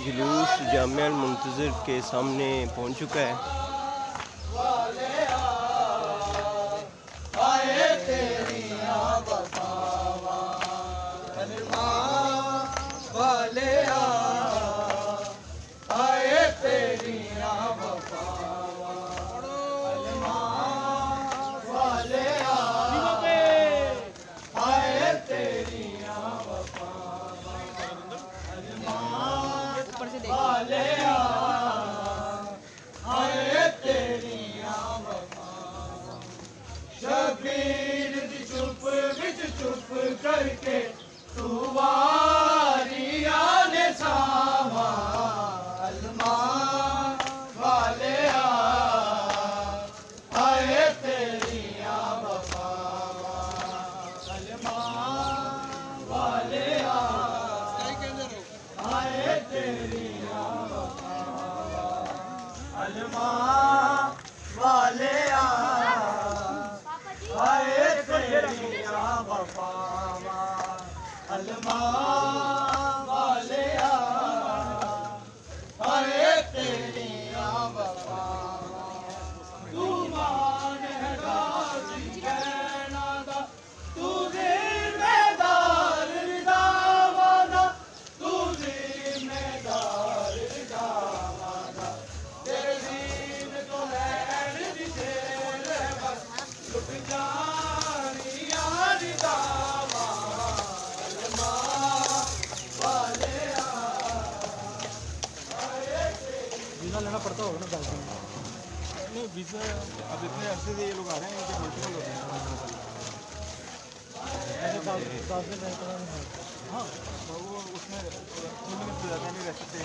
जुलूस जामिया मुंतज़िर के सामने पहुंच चुका है। करके तू वारिया ने सामा अलमा वाले आए तेरिया वफावा अलमा वाले आए तेरिया वफावा अलमा वाले आए तेरिया वफावा अलमा वाले आए तेरिया वफावा तू मान है गाजी कहना दा तू जिम्मेदार रिदावादा तू जिम्मेदार रिदावादा तेरे दीन तो लैन दी तेरे बस लुट जानी यार दावा अलमा वाले वीज़ा लेना पड़ता होगा ना 10 दिन नहीं वीज़ा अब इतने अरसे से ये लोग आ रहे हैं कि मल्टीपल होते हैं ऐसे 10 दिन रहता है। हाँ वो उसमें ज़्यादा नहीं रह सकते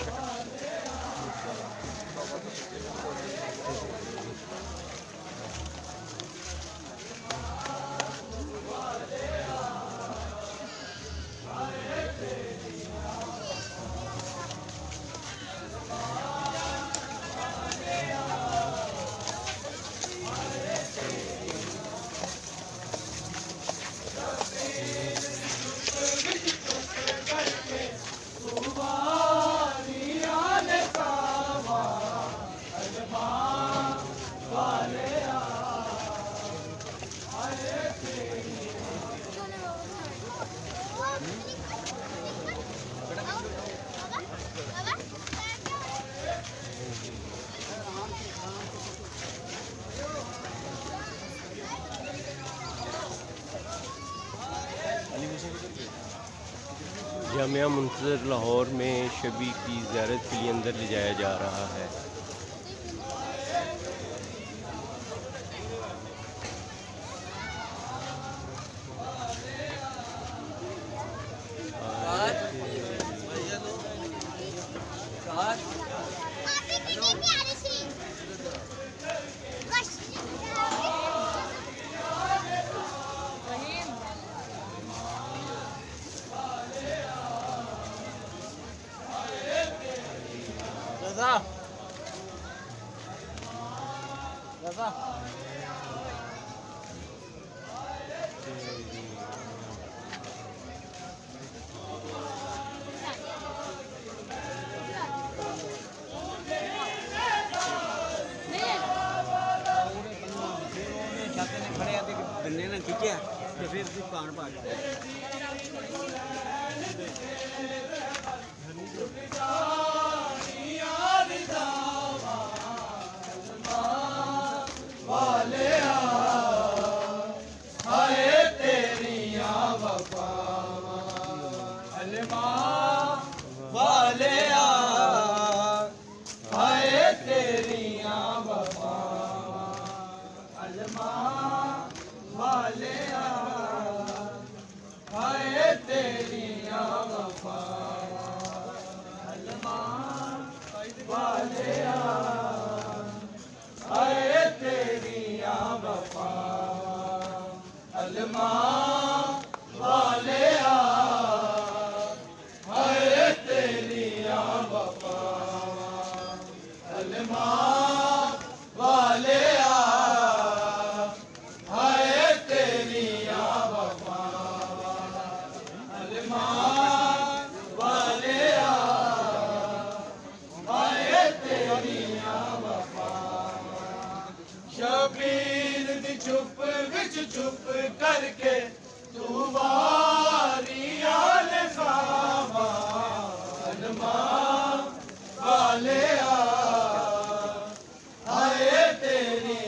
जामिया मुंतज़र लाहौर में शबी की ज़ियारत के लिए अंदर ले जाया जा रहा है। खड़े आते बंदे ने खींचा तो फिर दुकान पा गया शबीर दी चुप विच चुप करके तू वारिया ले सावा अलमा वाले आए तेरी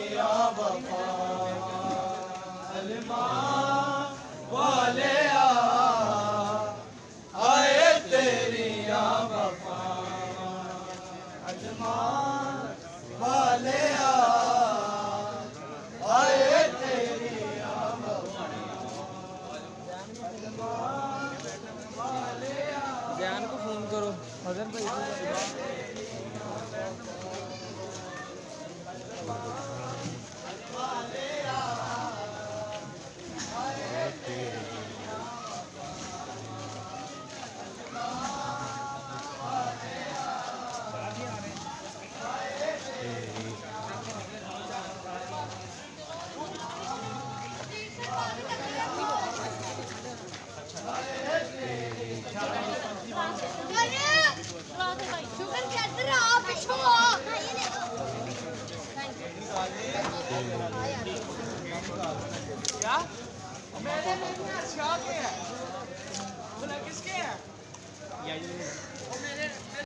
वफा अलमा वाले आए तेरी वफा अलमा वाले ज्ञान को फोन करो मदन भाई क्या मेरे क्या के हैं बोला किसके हैं वो मेरे